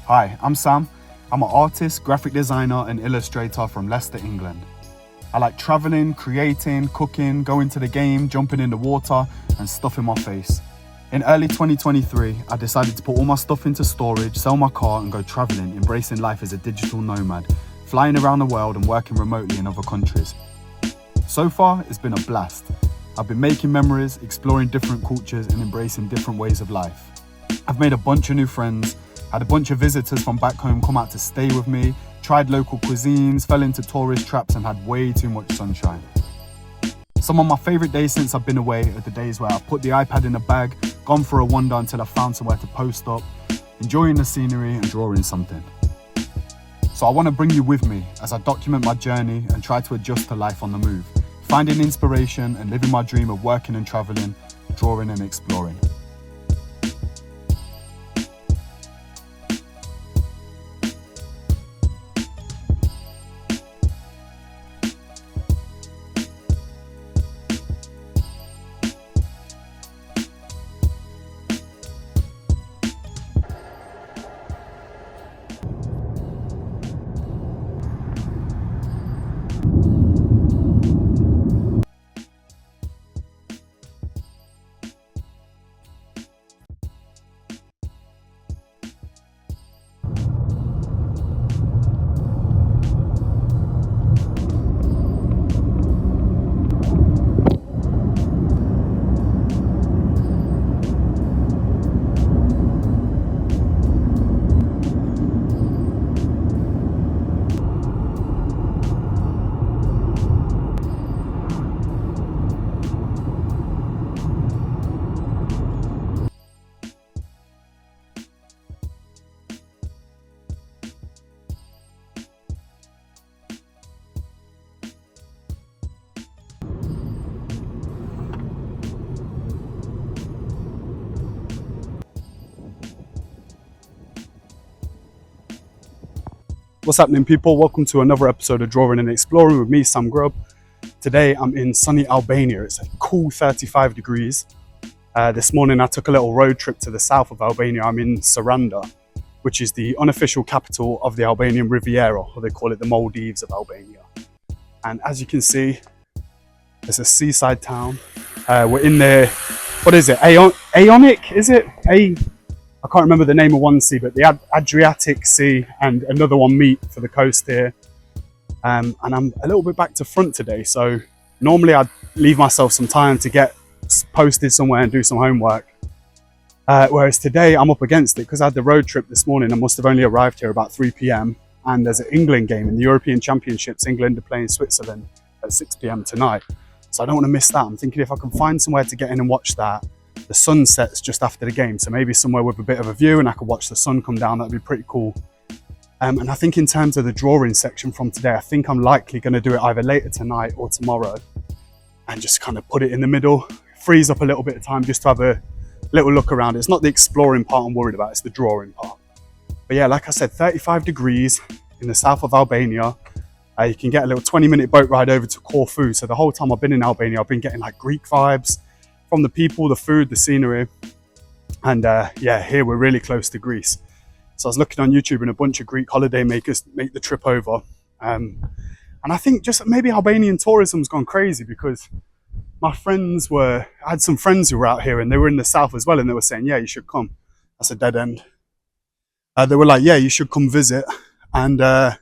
Hi, I'm Sam. I'm an artist, graphic designer and illustrator from Leicester, England. I like travelling, creating, cooking, going to the game, jumping in the water and stuffing my face. In early 2023, I decided to put all my stuff into storage, sell my car and go travelling, embracing life as a digital nomad, flying around the world and working remotely in other countries. So far, it's been a blast. I've been making memories, exploring different cultures and embracing different ways of life. I've made a bunch of new friends, had a bunch of visitors from back home come out to stay with me, tried local cuisines, fell into tourist traps and had way too much sunshine. Some of my favourite days since I've been away are the days where I've put the iPad in a bag, gone for a wander until I found somewhere to post up, enjoying the scenery and drawing something. So I want to bring you with me as I document my journey and try to adjust to life on the move, finding inspiration and living my dream of working and travelling, drawing and exploring. What's happening, people? Welcome to another episode of Drawing and Exploring with me, Sam Grubb. Today I'm in sunny Albania. It's a cool 35 degrees. This morning I took a little road trip to the south of Albania. I'm in Saranda, which is the unofficial capital of the Albanian Riviera, or they call it the Maldives of Albania. And as you can see, it's a seaside town. We're in there, what is it? Aeonic, is it? I can't remember the name of one sea, but the Adriatic Sea and another one meet for the coast here. And I'm a little bit back to front today. So normally I'd leave myself some time to get posted somewhere and do some homework. Whereas today I'm up against it because I had the road trip this morning. I must have only arrived here about 3 p.m. And there's an England game in the European Championships. England are playing Switzerland at 6 p.m. tonight. So I don't want to miss that. I'm thinking if I can find somewhere to get in and watch that. The sun sets just after the game, so maybe somewhere with a bit of a view and I could watch the sun come down. That'd be pretty cool. And I think in terms of the drawing section from today, I think I'm likely going to do it either later tonight or tomorrow and just kind of put it in the middle, freeze up a little bit of time just to have a little look around. It's not the exploring part I'm worried about, it's the drawing part. But yeah, like I said, 35 degrees in the south of Albania. You can get a little 20-minute boat ride over to Corfu. So the whole time I've been in Albania, I've been getting like Greek vibes from the people, the food, the scenery. And yeah, here we're really close to Greece. So I was looking on YouTube and a bunch of Greek holiday makers make the trip over. And I think just maybe Albanian tourism's gone crazy because I had some friends who were out here and they were in the south as well. And they were saying, yeah, you should come. That's a dead end. They were like, yeah, you should come visit. And I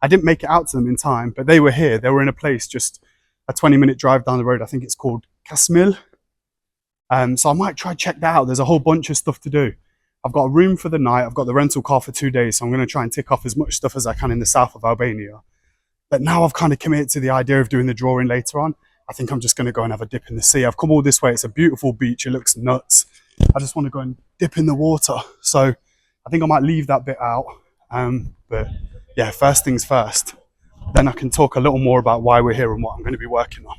didn't make it out to them in time, but they were here. They were in a place just a 20-minute drive down the road. I think it's called Kasmil. So I might try check that out. There's a whole bunch of stuff to do. I've got a room for the night. I've got the rental car for 2 days. So I'm going to try and tick off as much stuff as I can in the south of Albania. But now I've kind of committed to the idea of doing the drawing later on. I think I'm just going to go and have a dip in the sea. I've come all this way. It's a beautiful beach. It looks nuts. I just want to go and dip in the water. So I think I might leave that bit out. But yeah, first things first. Then I can talk a little more about why we're here and what I'm going to be working on.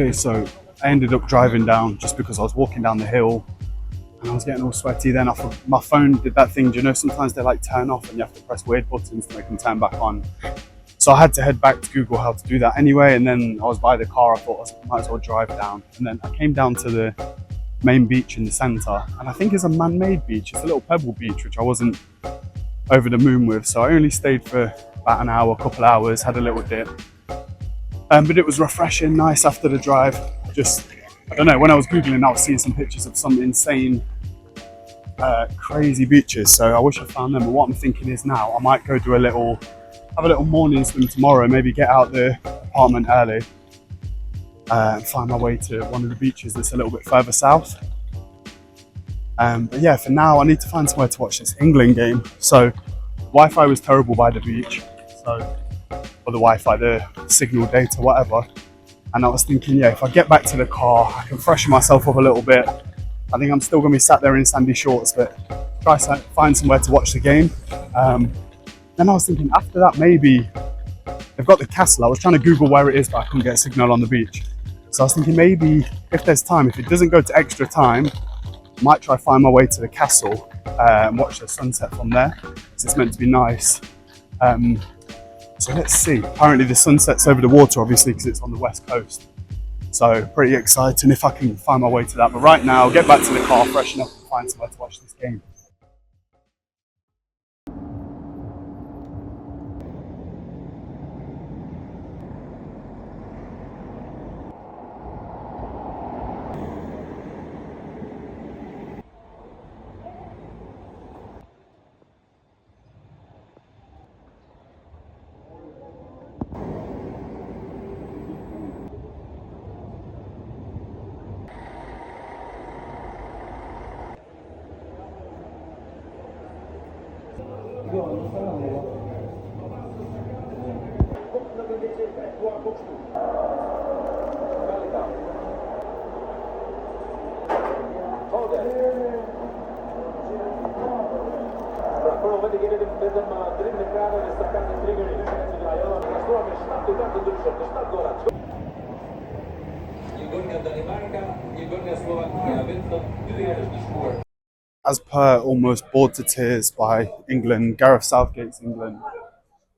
Okay, so I ended up driving down just because I was walking down the hill and I was getting all sweaty. Then my phone did that thing, do you know, sometimes they like turn off and you have to press weird buttons to make them turn back on. So I had to head back to Google how to do that anyway, and then I was by the car. I thought I might as well drive down, and then I came down to the main beach in the centre, and I think it's a man-made beach. It's a little pebble beach, which I wasn't over the moon with, so I only stayed for about an hour, couple hours, had a little dip. But it was refreshing, nice after the drive. Just, I don't know, when I was Googling, I was seeing some pictures of some insane, crazy beaches, so I wish I found them. But what I'm thinking is now, I might go do have a little morning swim tomorrow, maybe get out the apartment early and find my way to one of the beaches that's a little bit further south. But yeah, for now, I need to find somewhere to watch this England game. So Wi-Fi was terrible by the beach, or the Wi-Fi, the signal data, whatever. And I was thinking, yeah, if I get back to the car, I can freshen myself up a little bit. I think I'm still going to be sat there in sandy shorts, but try to find somewhere to watch the game. Then I was thinking, after that, maybe they've got the castle. I was trying to Google where it is, but I couldn't get a signal on the beach. So I was thinking, maybe if there's time, if it doesn't go to extra time, I might try find my way to the castle and watch the sunset from there, because it's meant to be nice. So let's see. Apparently the sunset's over the water, obviously, because it's on the west coast. So pretty exciting if I can find my way to that. But right now, I'll get back to the car, freshen up, and find somewhere to watch this game. As per almost bored to tears by England, Gareth Southgate's England.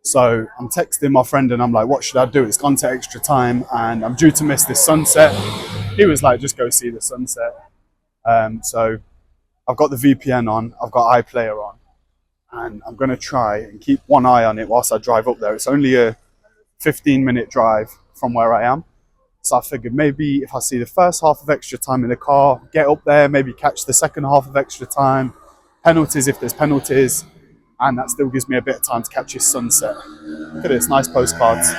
So I'm texting my friend and I'm like, what should I do? It's gone to extra time and I'm due to miss this sunset. He was like, just go see the sunset. So I've got the VPN on, I've got iPlayer on, and I'm going to try and keep one eye on it whilst I drive up there. It's only a 15-minute drive from where I am. So I figured maybe if I see the first half of extra time in the car, get up there, maybe catch the second half of extra time, penalties if there's penalties, and that still gives me a bit of time to catch his sunset. Look at this, nice postcards.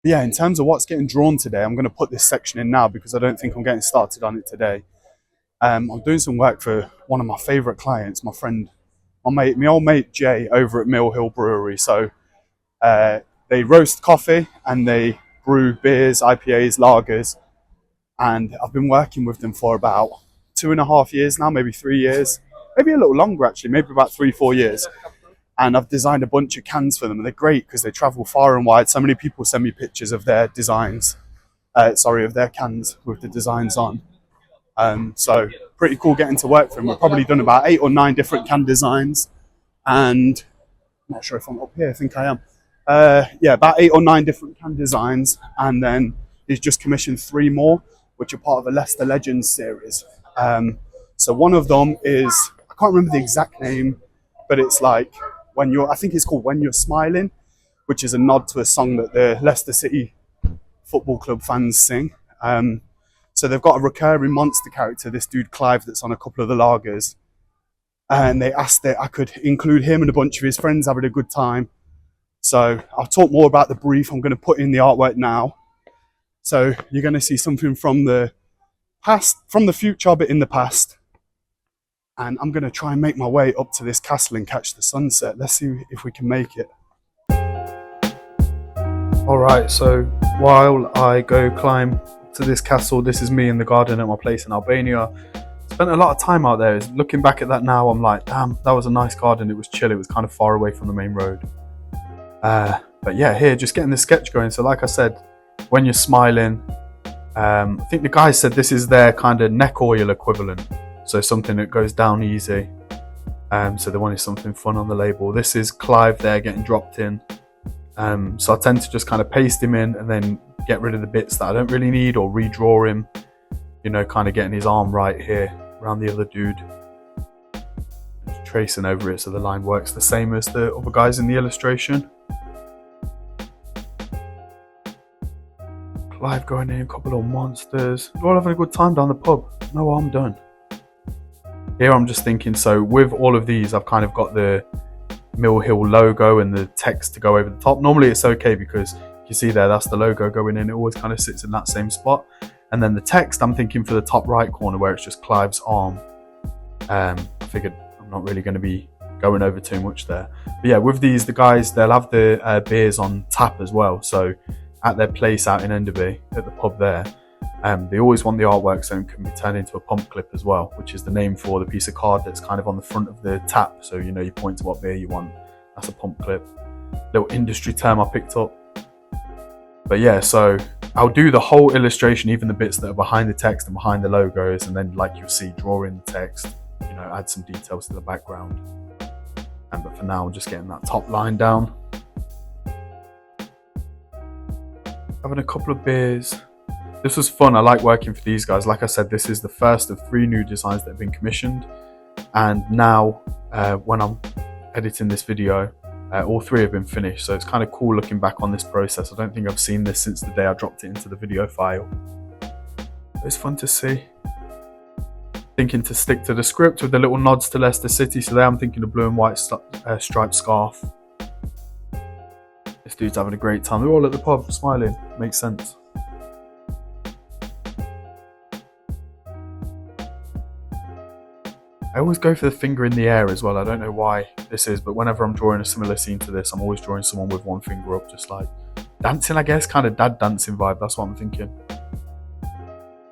Yeah, in terms of what's getting drawn today, I'm going to put this section in now because I don't think I'm getting started on it today. I'm doing some work for one of my favourite clients, my old mate Jay over at Hill Brewery. So they roast coffee and they brew beers, IPAs, lagers, and I've been working with them for about 2.5 years now, maybe 3 years, maybe a little longer actually, maybe about 3-4 years. And I've designed a bunch of cans for them. They're great because they travel far and wide. So many people send me pictures of their designs, of their cans with the designs on. So pretty cool getting to work for them. We've probably done about 8 or 9 different can designs, and I'm not sure if I'm up here, I think I am. Yeah, about 8 or 9 different can designs, and then he's just commissioned 3 more, which are part of a Leicester Legends series. So one of them is, I can't remember the exact name, but it's like I think it's called When You're Smiling, which is a nod to a song that the Leicester City Football Club fans sing. So they've got a recurring monster character, this dude Clive, that's on a couple of the lagers. And they asked that I could include him and a bunch of his friends having a good time. So I'll talk more about the brief. I'm going to put in the artwork now. So you're going to see something from the past, from the future, but in the past. And I'm going to try and make my way up to this castle and catch the sunset. Let's see if we can make it. All right, so while I go climb to this castle, this is me in the garden at my place in Albania. Spent a lot of time out there. Looking back at that now, I'm like, damn, that was a nice garden. It was chill. It was kind of far away from the main road. But yeah, here, just getting the sketch going. So like I said, when you're smiling, I think the guy said this is their kind of neck oil equivalent. So something that goes down easy. So they wanted something fun on the label. This is Clive there getting dropped in. So I tend to just kind of paste him in and then get rid of the bits that I don't really need, or redraw him, you know, kind of getting his arm right here around the other dude. Just tracing over it so the line works the same as the other guys in the illustration. Clive going in, a couple of monsters. We're all having a good time down the pub. No harm done. Here I'm just thinking, so with all of these, I've kind of got the Mill Hill logo and the text to go over the top. Normally it's okay because you see there, that's the logo going in. It always kind of sits in that same spot. And then the text, I'm thinking for the top right corner where it's just Clive's arm. I figured I'm not really going to be going over too much there. But yeah, with these, the guys, they'll have the beers on tap as well. So at their place out in Enderby, at the pub there, they always want the artwork so it can be turned into a pump clip as well, which is the name for the piece of card that's kind of on the front of the tap. So you know, you point to what beer you want. That's a pump clip. Little industry term I picked up. But yeah, so I'll do the whole illustration, even the bits that are behind the text and behind the logos, and then like you'll see, draw in the text, you know, add some details to the background. But for now, I'm just getting that top line down. Having a couple of beers. This was fun. I like working for these guys. Like I said, this is the first of 3 new designs that have been commissioned. And now, when I'm editing this video, all 3 have been finished. So it's kind of cool looking back on this process. I don't think I've seen this since the day I dropped it into the video file. It's fun to see. Thinking to stick to the script with the little nods to Leicester City. So there I'm thinking of blue and white striped scarf. This dude's having a great time. They're all at the pub smiling. Makes sense. I always go for the finger in the air as well. I don't know why this is, but whenever I'm drawing a similar scene to this, I'm always drawing someone with one finger up, just like dancing, I guess, kind of dad dancing vibe. That's what I'm thinking.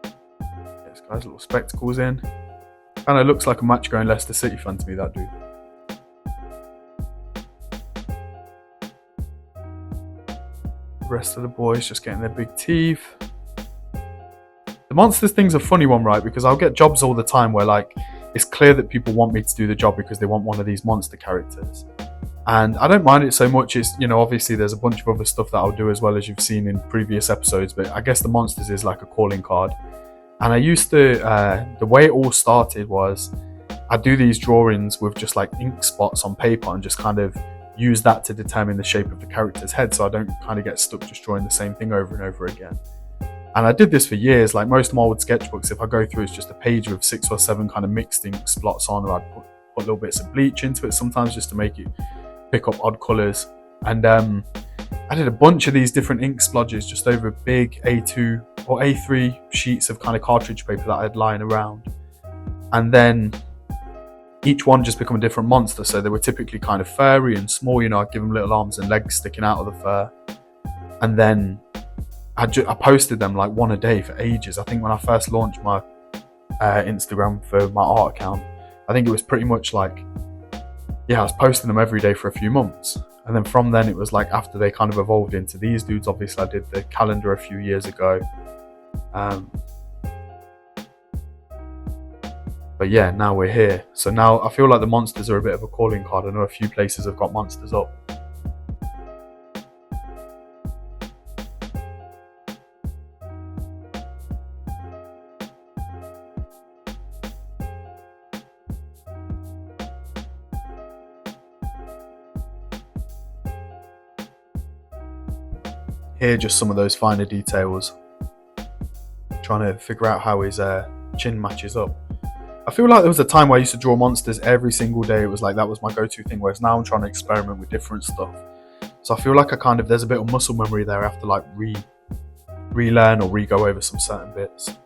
This guy's little spectacles in. Kind of looks like a match going Leicester City fan to me, that dude. The rest of the boys just getting their big teeth. The monsters thing's a funny one, right? Because I'll get jobs all the time where like, it's clear that people want me to do the job because they want one of these monster characters. And I don't mind it so much. It's, you know, obviously there's a bunch of other stuff that I'll do as well, as you've seen in previous episodes, but I guess the monsters is like a calling card. And I used to, the way it all started was I do these drawings with just like ink spots on paper and just kind of use that to determine the shape of the character's head, so I don't kind of get stuck just drawing the same thing over and over again. And I did this for years. Like most of my old sketchbooks, if I go through, it's just a page with 6 or 7 kind of mixed ink splots on, or I'd put little bits of bleach into it sometimes just to make it pick up odd colours. And I did a bunch of these different ink splodges just over big A2 or A3 sheets of kind of cartridge paper that I had lying around. And then each one just become a different monster. So they were typically kind of furry and small, you know, I'd give them little arms and legs sticking out of the fur. And then I posted them like one a day for ages. I think when I first launched my Instagram for my art account, I think it was pretty much like, yeah, I was posting them every day for a few months. And then from then it was like, after they kind of evolved into these dudes, obviously I did the calendar a few years ago. But yeah, now we're here. So now I feel like the monsters are a bit of a calling card. I know a few places have got monsters up. Here, just some of those finer details. Trying to figure out how his chin matches up. I feel like there was a time where I used to draw monsters every single day. It was like, that was my go-to thing, whereas now I'm trying to experiment with different stuff. So I feel like there's a bit of muscle memory there. I have to like relearn or re-go over some certain bits.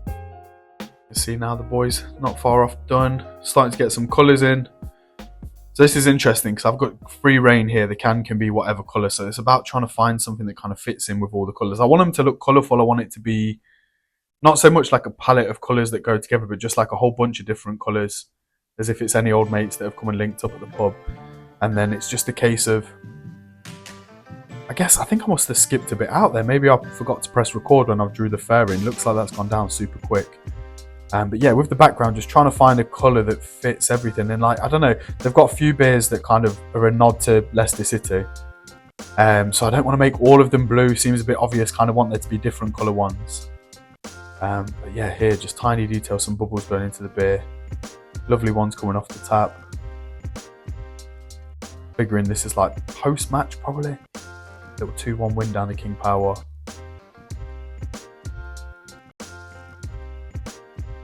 You see now the boys not far off done. Starting to get some colours in. So this is interesting because I've got free reign here. The can be whatever colour. So it's about trying to find something that kind of fits in with all the colours. I want them to look colourful. I want it to be not so much like a palette of colours that go together, but just like a whole bunch of different colours, as if it's any old mates that have come and linked up at the pub. And then it's just a case of, I think I must have skipped a bit out there. Maybe I forgot to press record when I drew the fur in. Looks like that's gone down super quick. But yeah, with the background, just trying to find a colour that fits everything. And like, I don't know, they've got a few beers that kind of are a nod to Leicester City. So I don't want to make all of them blue. Seems a bit obvious, kind of want there to be different colour ones. But yeah, here, just tiny details, some bubbles going into the beer. Lovely ones coming off the tap. Figuring this is like post-match probably. Little 2-1 win down the King Power.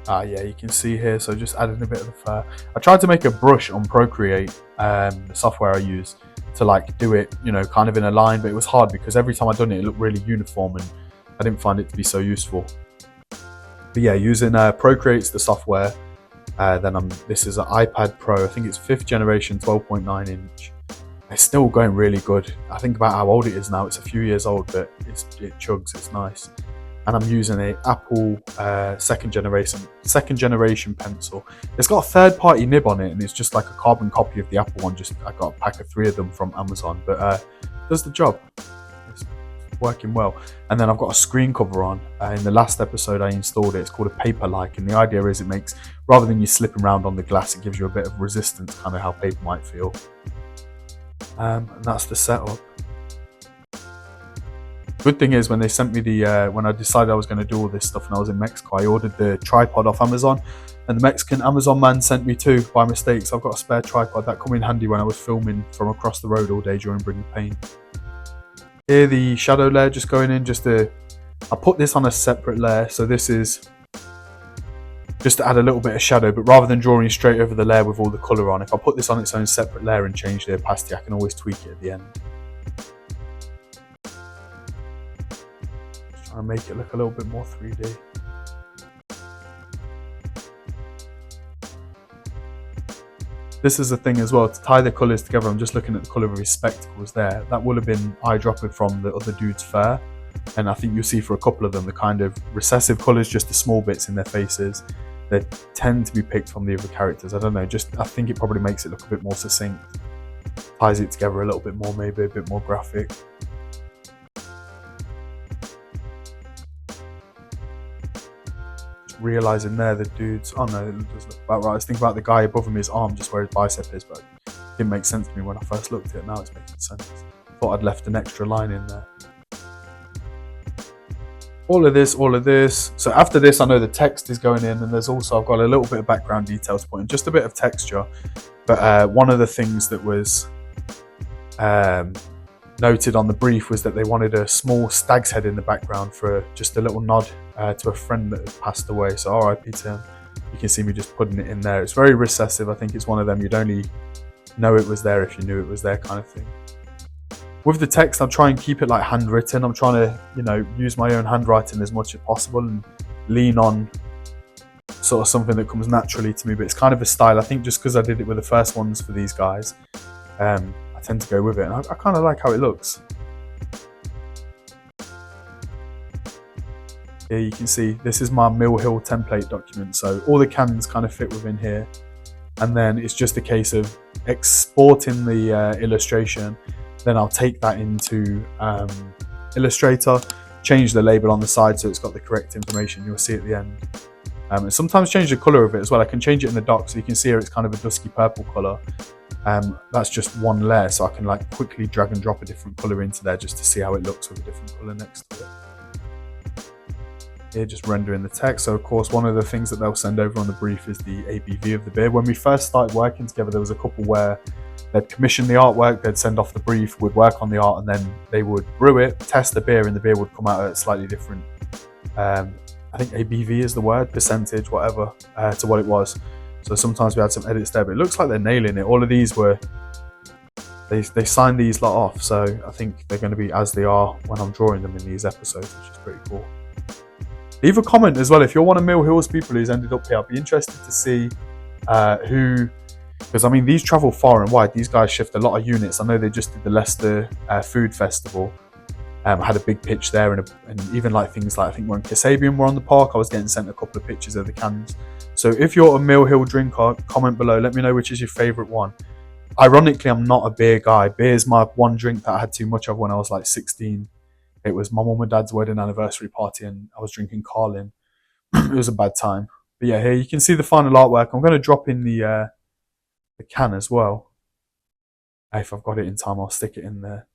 Yeah, you can see here, so just adding a bit of the fur. I tried to make a brush on Procreate, the software I use, to like do it, you know, kind of in a line, but it was hard because every time I'd done it, it looked really uniform and I didn't find it to be so useful. But yeah, using Procreate's the software. Then this is an iPad Pro, I think it's 5th generation, 12.9 inch. It's still going really good. I think about how old it is now. It's a few years old, but it chugs, it's nice. And I'm using a Apple second generation pencil. It's got a third-party nib on it, and it's just like a carbon copy of the Apple one. I got a pack of 3 of them from Amazon, but does the job. It's working well. And then I've got a screen cover on. In the last episode I installed it. It's called a paper-like, and the idea is it makes, rather than you slipping around on the glass, it gives you a bit of resistance, kind of how paper might feel. And that's the setup. Good thing is when they sent me when I decided I was going to do all this stuff and I was in Mexico, I ordered the tripod off Amazon, and the Mexican Amazon man sent me 2 by mistake, so I've got a spare tripod that come in handy when I was filming from across the road all day during Bring the Pain. Here the shadow layer just going in, I put this on a separate layer, so this is just to add a little bit of shadow, but rather than drawing straight over the layer with all the colour on, if I put this on its own separate layer and change the opacity, I can always tweak it at the end. Just trying to make it look a little bit more 3D. This is the thing as well, to tie the colours together. I'm just looking at the colour of his spectacles there. That will have been eyedropping from the other dude's fur. And I think you'll see for a couple of them, the kind of recessive colours, just the small bits in their faces, they tend to be picked from the other characters. I don't know, I think it probably makes it look a bit more succinct. Ties it together a little bit more, maybe a bit more graphic. Just realising there the dudes, oh no, it does look about right. I was thinking about the guy above him, his arm, just where his bicep is, but it didn't make sense to me when I first looked at it. Now it's making sense. Thought I'd left an extra line in there. All of this. So after this, I know the text is going in, and there's also, I've got a little bit of background details put in, just a bit of texture. But one of the things that was noted on the brief was that they wanted a small stag's head in the background for just a little nod to a friend that had passed away. So RIP to him. You can see me just putting it in there. It's very recessive. I think it's one of them you'd only know it was there if you knew it was there kind of thing. With the text, I'll try and keep it like handwritten. I'm trying to, you know, use my own handwriting as much as possible and lean on sort of something that comes naturally to me. But it's kind of a style. I think just because I did it with the first ones for these guys, I tend to go with it. And I kind of like how it looks. Here you can see, this is my Mill Hill template document. So all the cans kind of fit within here. And then it's just a case of exporting the illustration. Then I'll take that into Illustrator, change the label on the side so it's got the correct information you'll see at the end. And sometimes change the colour of it as well. I can change it in the dock, so you can see here it's kind of a dusky purple colour. That's just one layer, so I can like quickly drag and drop a different colour into there just to see how it looks with a different colour next to it. Here, just rendering the text. So of course, one of the things that they'll send over on the brief is the ABV of the beer. When we first started working together, there was a couple where they'd commission the artwork, they'd send off the brief, would work on the art, and then they would brew it, test the beer, and the beer would come out at a slightly different, I think ABV is the word, percentage, whatever, to what it was. So sometimes we had some edits there, but it looks like they're nailing it. All of these were, they signed these lot off, so I think they're going to be as they are when I'm drawing them in these episodes, which is pretty cool. Leave a comment as well if you're one of Mill Hill's people who's ended up here. I'd be interested to see who, because I mean these travel far and wide. These guys shift a lot of units. I know they just did the Leicester Food Festival. Had a big pitch there, and even like things like, I think when Kasabian were on the park, I was getting sent a couple of pictures of the cans. So if you're a Mill Hill drinker, comment below. Let me know which is your favourite one. Ironically, I'm not a beer guy. Beer is my one drink that I had too much of when I was like 16. It was my mum and dad's wedding anniversary party, and I was drinking Carlin. It was a bad time. But yeah, here you can see the final artwork. I'm going to drop in the can as well. If I've got it in time, I'll stick it in there.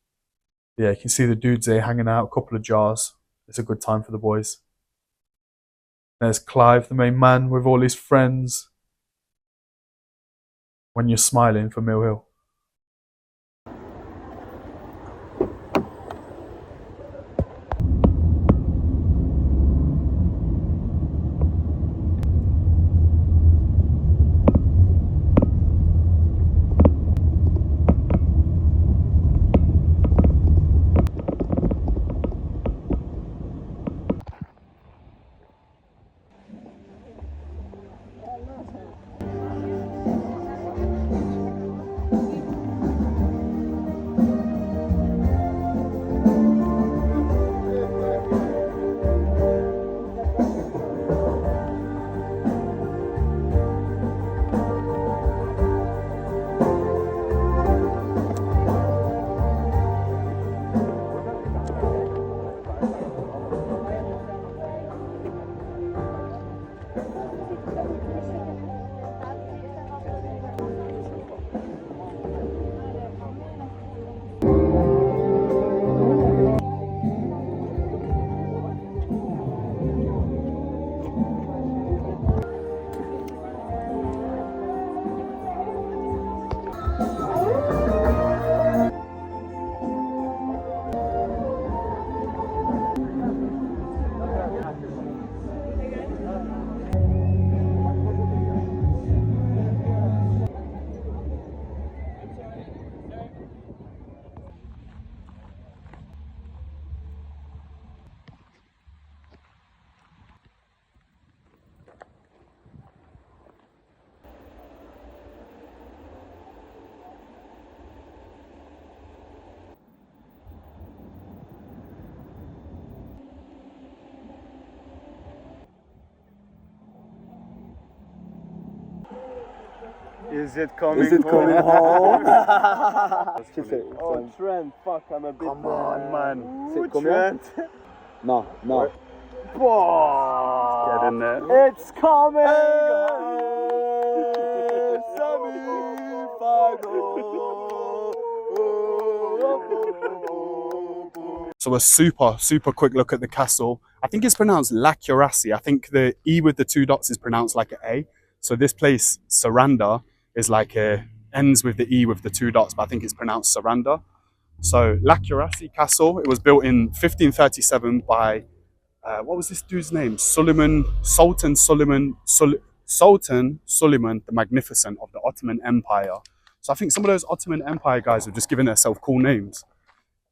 Yeah, you can see the dudes there hanging out, a couple of jars. It's a good time for the boys. There's Clive, the main man, with all his friends. When you're smiling for Mill Hill. Is it coming home? Oh, Trent, fuck, I'm a bit... Come on, man. Ooh, Trent. No. Get in there. It's coming! So a super quick look at the castle. I think it's pronounced Lekuresi. I think the E with the two dots is pronounced like an A. So this place, Saranda, is like ends with the E with the two dots, but I think it's pronounced Saranda. So Lekuresi Castle, it was built in 1537 by, what was this dude's name? Sultan Suleiman the Magnificent of the Ottoman Empire. So I think some of those Ottoman Empire guys have just given themselves cool names.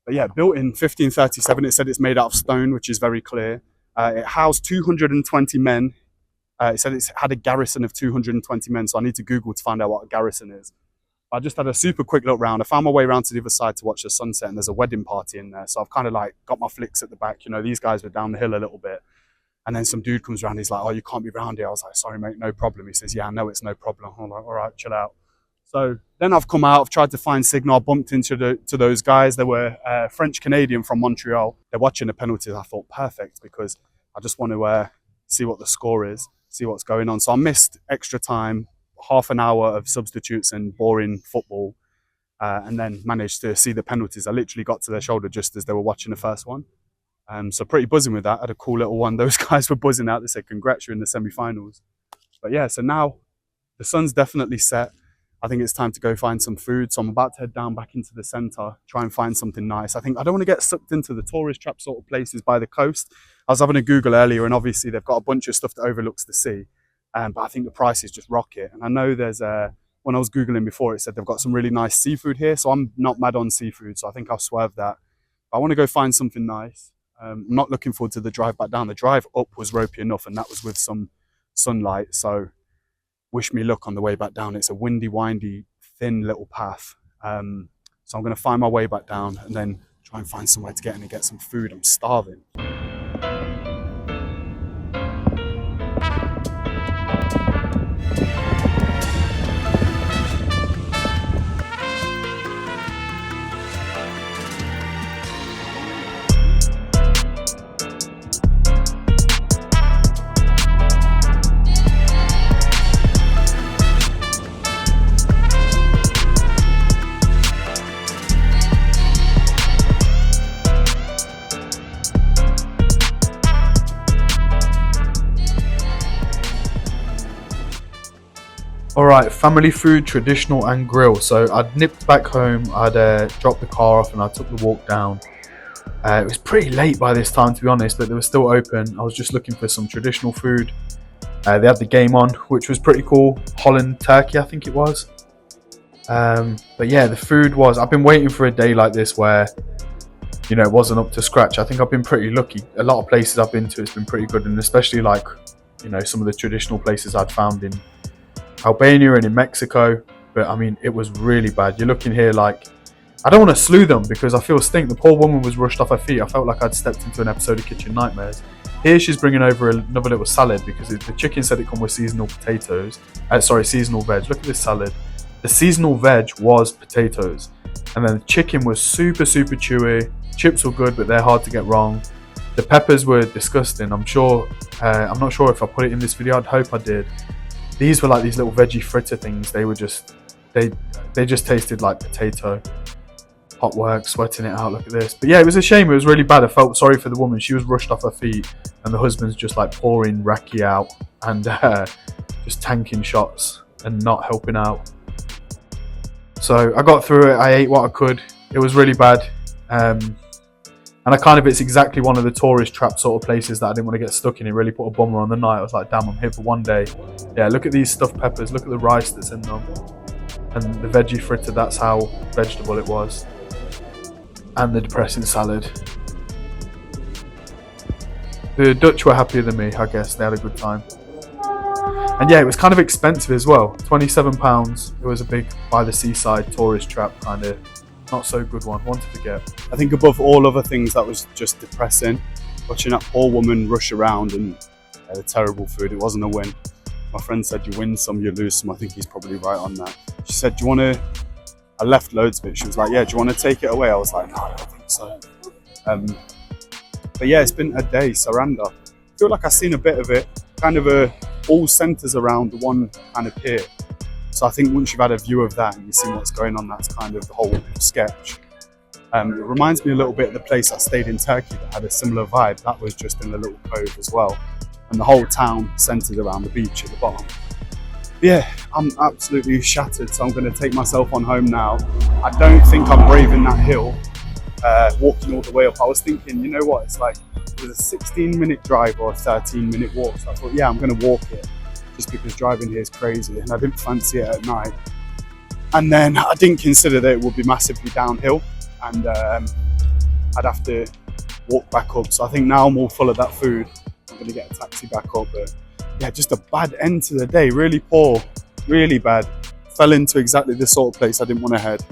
But yeah, built in 1537, it said it's made out of stone, which is very clear. It housed 220 men. It said it's had a garrison of 220 men, so I need to Google to find out what a garrison is. I just had a super quick look round. I found my way around to the other side to watch the sunset, and there's a wedding party in there. So I've kind of like got my flicks at the back. You know, these guys were down the hill a little bit. And then some dude comes around, he's like, oh, you can't be round here. I was like, sorry, mate, no problem. He says, yeah, I know it's no problem. I'm like, all right, chill out. So then I've come out, I've tried to find signal, I bumped into those guys. They were French-Canadian from Montreal. They're watching the penalties. I thought, perfect, because I just want to see what the score is, see what's going on. So I missed extra time, half an hour of substitutes and boring football, and then managed to see the penalties. I literally got to their shoulder just as they were watching the first one. So pretty buzzing with that. I had a cool little one. Those guys were buzzing out. They said, congrats, you're in the semi-finals. But yeah, so now the sun's definitely set. I think it's time to go find some food. So I'm about to head down back into the centre, try and find something nice. I think I don't want to get sucked into the tourist trap sort of places by the coast. I was having a Google earlier, and obviously they've got a bunch of stuff that overlooks the sea. But I think the prices just rocket. And I know there's when I was Googling before, it said they've got some really nice seafood here. So I'm not mad on seafood, so I think I'll swerve that. But I want to go find something nice. I'm not looking forward to the drive back down. The drive up was ropey enough, and that was with some sunlight. So wish me luck on the way back down. It's a windy, windy, thin little path. So I'm going to find my way back down and then try and find somewhere to get in and get some food. I'm starving. All right, family food, traditional and grill. So I'd nipped back home, I'd dropped the car off and I took the walk down. It was pretty late by this time, to be honest, but they were still open. I was just looking for some traditional food. They had the game on, which was pretty cool. Holland, Turkey, I think it was. But yeah, the food was, I've been waiting for a day like this where, you know, it wasn't up to scratch. I think I've been pretty lucky. A lot of places I've been to, it's been pretty good. And especially like, you know, some of the traditional places I'd found in Albania and in Mexico. But I mean, it was really bad. You're looking here like, I don't want to slew them because I feel stink. The poor woman was rushed off her feet. I felt like I'd stepped into an episode of Kitchen Nightmares. Here she's bringing over another little salad because the chicken said it come with seasonal potatoes. Seasonal veg. Look at this salad. The seasonal veg was potatoes. And then the chicken was super, super chewy. Chips were good, but they're hard to get wrong. The peppers were disgusting. I'm not sure if I put it in this video. I'd hope I did. These were like these little veggie fritter things. They were just, they just tasted like potato. Hot work, sweating it out. Look at this. But yeah, it was a shame. It was really bad. I felt sorry for the woman. She was rushed off her feet, and the husband's just like pouring raki out and just tanking shots and not helping out. So I got through it. I ate what I could. It was really bad. And it's exactly one of the tourist trap sort of places that I didn't want to get stuck in. It really put a bummer on the night. I was like, damn, I'm here for one day. Yeah, look at these stuffed peppers. Look at the rice that's in them. And the veggie fritter, that's how vegetable it was. And the depressing salad. The Dutch were happier than me, I guess. They had a good time. And yeah, it was kind of expensive as well. £27. It was a big by the seaside tourist trap kind of not so good one to get. I think above all other things, that was just depressing. Watching that poor woman rush around and the terrible food. It wasn't a win. My friend said, you win some, you lose some. I think he's probably right on that. She said, do you want to... I left loads of it. She was like, yeah, do you want to take it away? I was like, no, I don't think so. But yeah, it's been a day, Saranda. I feel like I've seen a bit of it. Kind of all centres around the one kind of pier. So I think once you've had a view of that and you've seen what's going on, that's kind of the whole sketch. It reminds me a little bit of the place I stayed in Turkey that had a similar vibe. That was just in a little cove as well. And the whole town centred around the beach at the bottom. Yeah, I'm absolutely shattered, so I'm going to take myself on home now. I don't think I'm braving that hill, walking all the way up. I was thinking, you know what, it's like, it was a 16-minute drive or a 13-minute walk. So I thought, yeah, I'm going to walk it, just because driving here is crazy, and I didn't fancy it at night. And then I didn't consider that it would be massively downhill, and I'd have to walk back up. So I think now I'm all full of that food. I'm going to get a taxi back up, but yeah, just a bad end to the day. Really poor, really bad. Fell into exactly the sort of place I didn't want to head.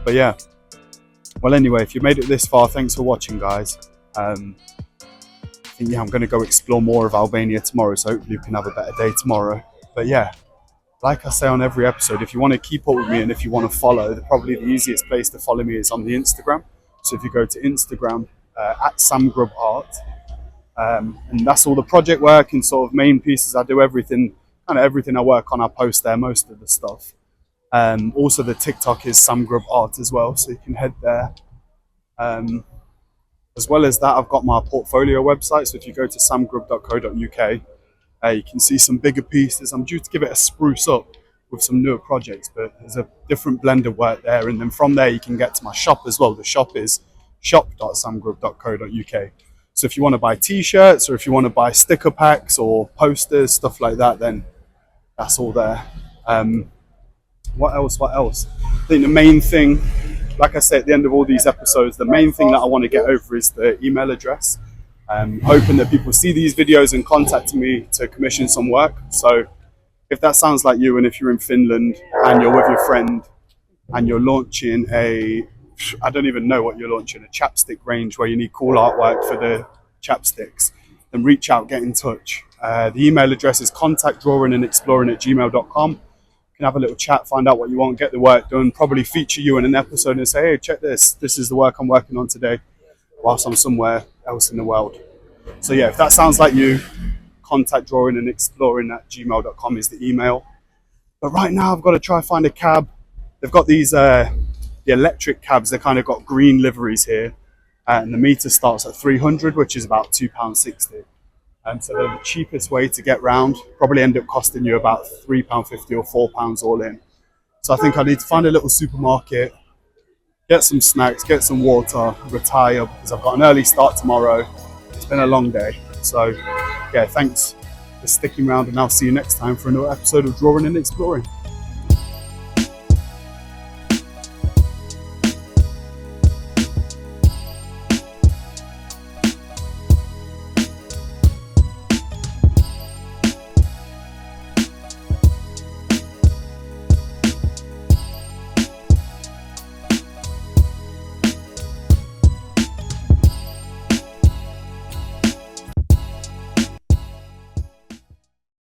But yeah, well, anyway, if you made it this far, thanks for watching, guys. I think, yeah, I'm going to go explore more of Albania tomorrow, so hopefully you can have a better day tomorrow. But yeah, like I say on every episode, if you want to keep up with me and if you want to follow, probably the easiest place to follow me is on the Instagram. So if you go to Instagram, at samgrubart, and that's all the project work and sort of main pieces. I do everything, kind of everything I work on, I post there, most of the stuff. Also the TikTok is samgrubart as well, so you can head there. As well as that, I've got my portfolio website, so if you go to samgrub.co.uk, you can see some bigger pieces. I'm due to give it a spruce up with some newer projects, but there's a different blend of work there, and then from there you can get to my shop as well. The shop is shop.samgrub.co.uk. So if you want to buy t-shirts, or if you want to buy sticker packs or posters, stuff like that, then that's all there. What else? I think the main thing, like I say at the end of all these episodes, the main thing that I want to get over is the email address. Hoping that people see these videos and contact me to commission some work. So if that sounds like you, and if you're in Finland and you're with your friend and you're launching I don't even know what you're launching, a chapstick range where you need cool artwork for the chapsticks, then reach out, get in touch. The email address is contactdrawingandexploring@gmail.com. You can have a little chat, find out what you want, get the work done, probably feature you in an episode and say, hey, check this. This is the work I'm working on today whilst I'm somewhere else in the world. So yeah, if that sounds like you, contactdrawingandexploring@gmail.com is the email. But right now I've got to try find a cab. They've got these the electric cabs. They kind of got green liveries here, and the meter starts at 300, which is about £2.60. So they're the cheapest way to get round. Probably end up costing you about £3.50 or £4 all in. So I think I need to find a little supermarket, get some snacks, get some water, retire, because I've got an early start tomorrow. It's been a long day. So yeah, thanks for sticking around, and I'll see you next time for another episode of Drawing and Exploring.